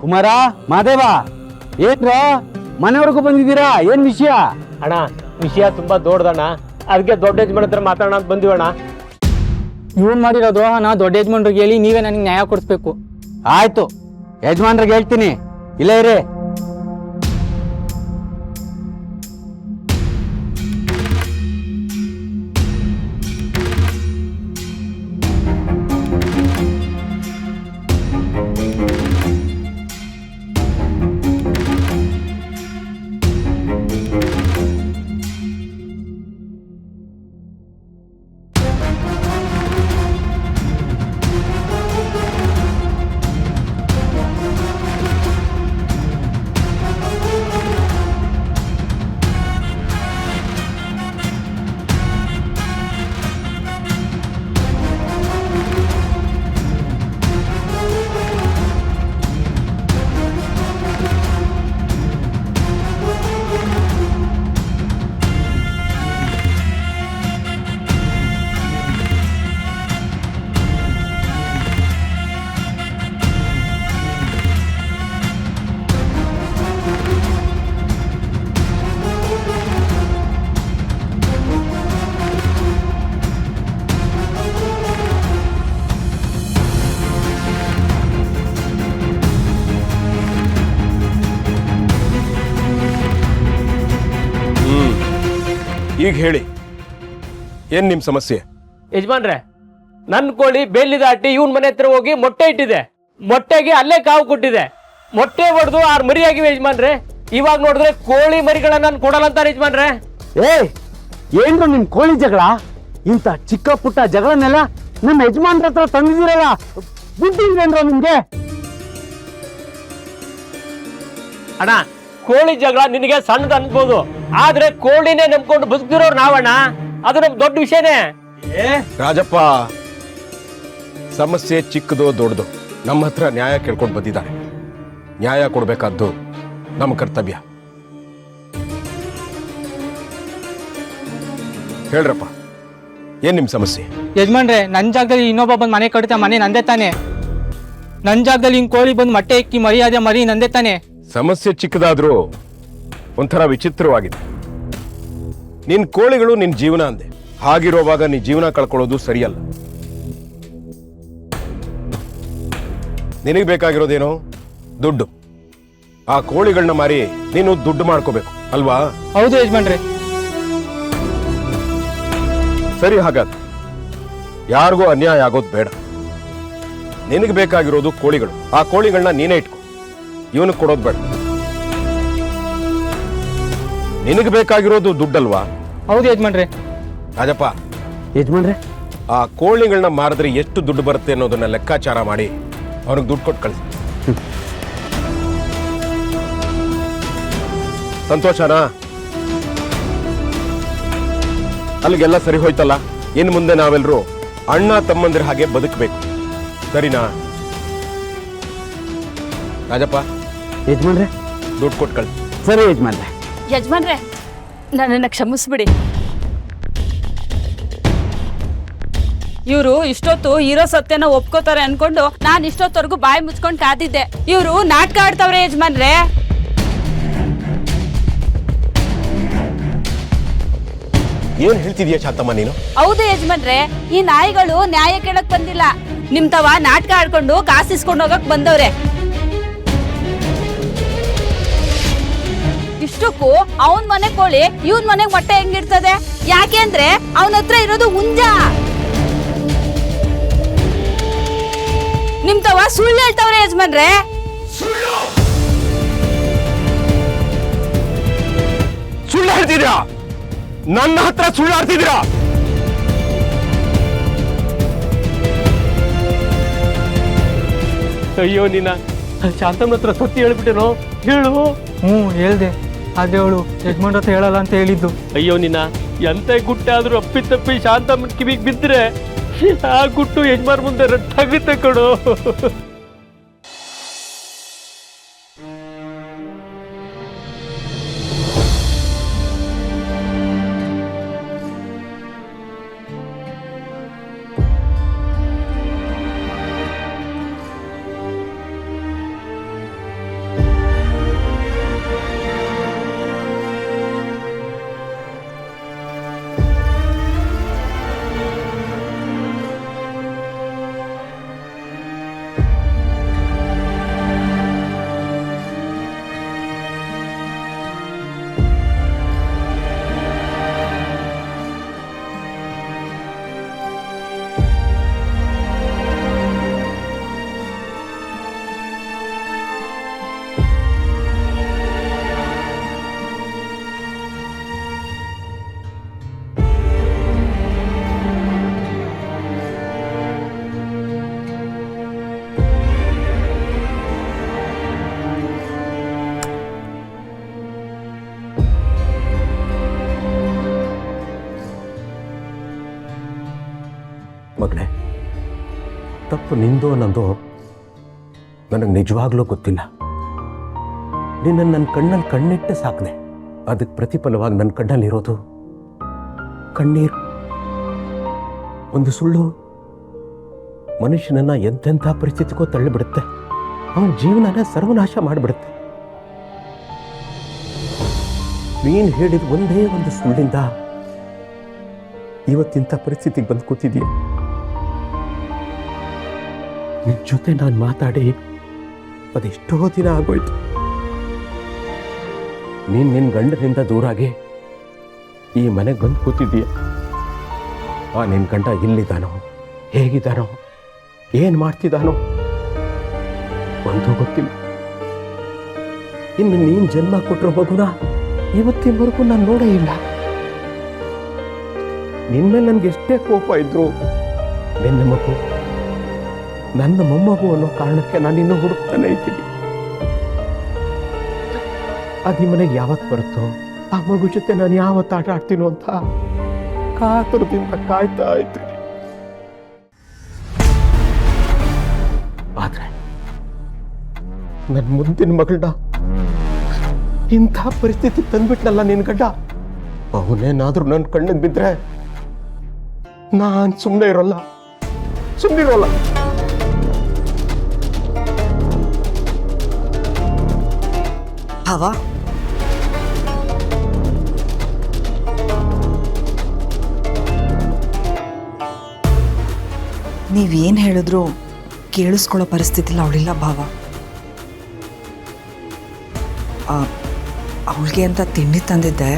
ಕುಮಾರ ಮಾದೇವ ಏನ್ರ ಮನೆವರೆಗೂ ಬಂದಿದ್ದೀರಾ? ಏನ್ ವಿಷಯ? ಅಣ್ಣ ವಿಷಯ ತುಂಬಾ ದೊಡ್ಡದಣ್ಣ, ಅದಕ್ಕೆ ದೊಡ್ಡ ಯಜಮಾನ್ ಹತ್ರ ಮಾತಾಡೋಣ ಅಂತ ಬಂದಿವಣ್ಣ. ಇವನ್ ಮಾಡಿರೋ ದ್ರೋಹನ ದೊಡ್ಡ ಯಜಮಾನ್ರಿಗೆ ಹೇಳಿ ನೀವೇ ನನಗೆ ನ್ಯಾಯ ಕೊಡಿಸ್ಬೇಕು. ಆಯ್ತು, ಯಜಮಾನ್ರಿಗೆ ಹೇಳ್ತೀನಿ, ಇಲ್ಲೇ ಇರಿ. ಈಗ ಹೇಳಿ, ಏನ್ ನಿಮ್ ಸಮಸ್ಯೆ? ಯಜಮಾನ್ರೆ, ನನ್ನ ಕೋಳಿ ಬೇಲಿ ದಾಟಿ ಇವನ್ ಮನೆ ಹತ್ರ ಹೋಗಿ ಮೊಟ್ಟೆ ಇಟ್ಟಿದೆ. ಮೊಟ್ಟೆಗೆ ಅಲ್ಲೇ ಕಾವು ಕೊಟ್ಟಿದೆ. ಮೊಟ್ಟೆ ಹೊಡೆದು 6 ಮರಿ ಆಗಿವೆ ಯಜಮಾನ್ರೆ. ಇವಾಗ ನೋಡಿದ್ರೆ ಕೋಳಿ ಮರಿಗಳನ್ನ ನಾನು ಕೊಡಲ್ಲ ಅಂತಾರೆ ಯಜಮಾನ್ರೆ. ಏನ್ರು ನಿಮ್ ಕೋಳಿ ಜಗಳ? ಇಂಥ ಚಿಕ್ಕ ಪುಟ್ಟ ಜಗಳನ್ನೆಲ್ಲ ನಮ್ಮ ಯಜಮಾನ್ರ ಹತ್ರ ತಂದಿದ್ದೀರಲ್ಲ, ಬುದ್ಧಿ ಇದೇನ್ರ ನಿಮ್ಗೆ? ಅಣ್ಣ, ಕೋಳಿ ಜಗಳ ನಿನಗೆ ಸಣ್ಣದು ಅನ್ಬೋದು, ಆದ್ರೆ ಕೋಳಿನೇ ನಂಬ್ಕೊಂಡು ಬದುಕ್ತಿರೋರು ನಾವಣ್ಣ, ಅದು ನಮ್ ದೊಡ್ಡ ವಿಷಯನೇ. ರಾಜಪ್ಪ, ಸಮಸ್ಯೆ ಚಿಕ್ಕದು ದೊಡ್ಡದು ನಮ್ಮ ಹತ್ರ ನ್ಯಾಯ ಕೇಳ್ಕೊಂಡು ಬಂದಿದ್ದಾರೆ. ನ್ಯಾಯ ಕೊಡ್ಬೇಕಾದ್ದು ನಮ್ಮ ಕರ್ತವ್ಯ. ಹೇಳ್ರಪ್ಪ, ಏನ್ ನಿಮ್ ಸಮಸ್ಯೆ? ಯಜಮಾನ್ರೆ, ನನ್ನ ಜಾಗದಲ್ಲಿ ಇನ್ನೊಬ್ಬ ಬಂದು ಮನೆ ಕಡಿತ ಮನೆ ನಂದೇ ತಾನೆ. ನನ್ನ ಜಾಗದಲ್ಲಿ ಹಿಂಗ್ ಕೋಳಿ ಬಂದು ಮೊಟ್ಟೆ ಇಕ್ಕಿ ಮರಿ ಮರಿ ನಂದೇ ತಾನೆ. ಸಮಸ್ಯೆ ಚಿಕ್ಕದಾದ್ರೂ ಒಂಥರ ವಿಚಿತ್ರವಾಗಿದೆ. ನಿನ್ ಕೋಳಿಗಳು ನಿನ್ ಜೀವನ ಅಂದೆ. ಹಾಗಿರುವಾಗ ನೀ ಜೀವನ ಕಳ್ಕೊಳ್ಳೋದು ಸರಿಯಲ್ಲ. ನಿನಗೆ ಬೇಕಾಗಿರೋದೇನೋ ದುಡ್ಡು. ಆ ಕೋಳಿಗಳನ್ನ ಮಾರಿ ನೀನು ದುಡ್ಡು ಮಾಡ್ಕೋಬೇಕು ಅಲ್ವಾ? ಹೌದು ಯಜಮಾನ್ರೆ. ಸರಿ, ಹಾಗಾದ್ರೆ ಯಾರಿಗೂ ಅನ್ಯಾಯ ಆಗೋದು ಬೇಡ. ನಿನಗೆ ಬೇಕಾಗಿರೋದು ಕೋಳಿಗಳು. ಆ ಕೋಳಿಗಳನ್ನ ನೀನೇ ಇಟ್ಕೊ, ಇವನು ಕೊಡೋದು ಬೇಡ. ನಿನಗೆ ಬೇಕಾಗಿರೋದು ದುಡ್ಡಲ್ವಾ? ಹೌದು ಯಜಮಾನ್ರೆ. ರಾಜಪ್ಪ, ಯಜಮಾನ್ರೆ, ಆ ಕೋಳಿಗಳನ್ನ ಮಾರಿದ್ರೆ ಎಷ್ಟು ದುಡ್ಡು ಬರುತ್ತೆ ಅನ್ನೋದನ್ನ ಲೆಕ್ಕಾಚಾರ ಮಾಡಿ ಅವನಿಗೆ ದುಡ್ಡು ಕೊಟ್ಟು ಕಳಿಸಿ. ಸಂತೋಷನಾ? ಅಲ್ಲಿಗೆಲ್ಲ ಸರಿ ಹೋಯ್ತಲ್ಲ. ಇನ್ನು ಮುಂದೆ ನಾವೆಲ್ಲರೂ ಅಣ್ಣ ತಮ್ಮಂದಿರ ಹಾಗೆ ಬದುಕಬೇಕು, ಸರಿನಾ? ರಾಜಪ್ಪ, ಯಜಮಾನ್ರೆ, ದುಡ್ಡು ಕೊಟ್ಟು ಕಳಿಸಿ. ಸರಿ ಯಜಮಾನ್ರೆ. ಯಜಮಾನ್ರೆ, ನನ್ನನ್ನು ಕ್ಷಮಿಸ್ಬಿಡಿ. ಇವರು ಇಷ್ಟೊತ್ತು ಇರೋ ಸತ್ಯನ ಒಪ್ಕೋತಾರೆ ಅನ್ಕೊಂಡು ನಾನು ಇಷ್ಟೊತ್ತವರೆಗೂ ಬಾಯಿ ಮುಚ್ಕೊಂಡು ಕಾದಿದ್ದೆ. ಇವರು ನಾಟಕ ಆಡ್ತವ್ರೆ ಯಜಮಾನ್ರೆ. ಏನ್ ಹೇಳ್ತಿದ್ಯಾ ಶಾಂತಮ್ಮ ನೀನು? ಹೌದು ಯಜಮಾನ್ರೆ, ಈ ನಾಯಿಗಳು ನ್ಯಾಯ ಕೇಳಕ್ ಬಂದಿಲ್ಲ, ನಿಮ್ ತವ ನಾಟಕ ಆಡ್ಕೊಂಡು ಕಾಸಿಸ್ಕೊಂಡು ಹೋಗಕ್ ಬಂದವ್ರೆ. ಇಷ್ಟಕ್ಕೂ ಅವನ್ ಮನೆ ಕೋಳಿ ಇವನ್ ಮನೆಗ್ ಮೊಟ್ಟೆ ಹೆಂಗಿರ್ತದೆ? ಯಾಕೆಂದ್ರೆ ಅವನ ಹತ್ರ ಇರೋದು ಹುಂಜ. ನಿಮ್ ತವ ಸುಳ್ಳು ಹೇಳ್ತವ್ರೆ ಯಜಮಾನ್ರೆ. ಸುಳ್ಳು ಹೇಳ್ತಿದ್ಯಾ? ನನ್ನ ಹತ್ರ ಸುಳ್ಳು ಆಡ್ತಿದ್ದೀರಾ? ಅಯ್ಯೋ, ನಿನ್ನ ಶಾಂತಮ್ಮನ ಹತ್ರ ಸತ್ಯ ಹೇಳ್ಬಿಟ್ಟೇನೋ? ಹೇಳು. ಹೇಳ್ದೆ, ಆದ್ರೆ ಅವಳು ಯಜಮಾನ್ರ ಹತ್ರ ಹೇಳಲ್ಲ ಅಂತ ಹೇಳಿದ್ದು. ಅಯ್ಯೋ, ನಿನ್ನ ಎಂತ ಗುಟ್ಟಾದ್ರೂ ಅಪ್ಪಿ ಶಾಂತಮ್ಮನ ಕಿವಿಗೆ ಬಿದ್ದರೆ ಆ ಗುಟ್ಟು ಯಜಮಾನ್ ಮುಂದೆ ರಟ್ಟಾಗುತ್ತೆ ಕಣೋ. ಮಗಳೇ, ತಪ್ಪು ನಿಂದೋ ನಂದೋ ನನಗೆ ನಿಜವಾಗ್ಲೂ ಗೊತ್ತಿಲ್ಲ. ನಿನ್ನನ್ನು ನನ್ನ ಕಣ್ಣಲ್ಲಿ ಕಣ್ಣಿಟ್ಟೆ ಸಾಕ್ದೆ. ಅದಕ್ಕೆ ಪ್ರತಿಫಲವಾಗಿ ನನ್ನ ಕಣ್ಣಲ್ಲಿರೋದು ಕಣ್ಣೀರು. ಒಂದು ಸುಳ್ಳು ಮನುಷ್ಯನನ್ನ ಎಂತೆಂಥ ಪರಿಸ್ಥಿತಿಗೂ ತಳ್ಳಿಬಿಡುತ್ತೆ. ಅವನ ಜೀವನನ ಸರ್ವನಾಶ ಮಾಡಿಬಿಡುತ್ತೆ. ನೀನು ಹೇಳಿದ ಒಂದೇ ಒಂದು ಸುಳ್ಳಿಂದ ಇವತ್ತಿಂಥ ಪರಿಸ್ಥಿತಿಗೆ ಬಂದು ಕೂತಿದೀಯ. ನಿನ್ನ ಜೊತೆ ನಾನು ಮಾತಾಡಿ ಅದೆಷ್ಟೋ ದಿನ ಆಗೋಯ್ತು. ನೀನು ನಿನ್ನ ಗಂಡನಿಂದ ದೂರಾಗಿ ಈ ಮನೆಗೆ ಬಂದು ಕೂತಿದ್ದೀಯ. ಆ ನಿನ್ನ ಗಂಡ ಎಲ್ಲಿದ್ದಾನೋ, ಹೇಗಿದ್ದಾನೋ, ಏನು ಮಾಡ್ತಿದ್ದಾನೋ ಒಂದು ಗೊತ್ತಿಲ್ಲ. ಇನ್ನು ನೀನು ಜನ್ಮ ಕೊಟ್ಟರು ಮಗುನ ಇವತ್ತಿನವರೆಗೂ ನಾನು ನೋಡೇ ಇಲ್ಲ. ನಿನ್ಮೇಲೆ ನನಗೆ ಎಷ್ಟೇ ಕೋಪ ಇದ್ರು ನಿನ್ನ ಮಗು ನನ್ನ ಮೊಮ್ಮಗು ಅನ್ನೋ ಕಾರಣಕ್ಕೆ ನಾನು ಇನ್ನೂ ಹುಡುಕ್ತಾನೆ ಇದ್ದೀನಿ. ಅದು ಮನೆಗೆ ಯಾವತ್ತು ಬರುತ್ತೋ ಆ ಮಗು ಜೊತೆ ನಾನು ಯಾವತ್ತು ಆಟ ಆಡ್ತೀನೋ ಅಂತ ಕಾತರದಿಂದ ಕಾಯ್ತಾ ಇದ್ದೀನಿ. ಆದ್ರೆ ನನ್ನ ಮುಂದಿನ ಮಗಳನ್ನ ಇಂಥ ಪರಿಸ್ಥಿತಿ ತಂದ್ಬಿಟ್ನಲ್ಲ ನಿನ್ ಗಂಡ. ಅವನೇನಾದ್ರೂ ನನ್ನ ಕಣ್ಣಿಗೆ ಬಿದ್ರೆ ನಾನು ಸುಮ್ಮನೆ ಇರೋಲ್ಲ. ಭಾವ, ನೀವೇನು ಹೇಳಿದ್ರು ಕೇಳಿಸ್ಕೊಳ್ಳೋ ಪರಿಸ್ಥಿತಿಲಿ ಅವಳಿಲ್ಲ ಭಾವ. ಅವಳಿಗೆ ಅಂತ ತಿಂಡಿ ತಂದಿದ್ದೆ,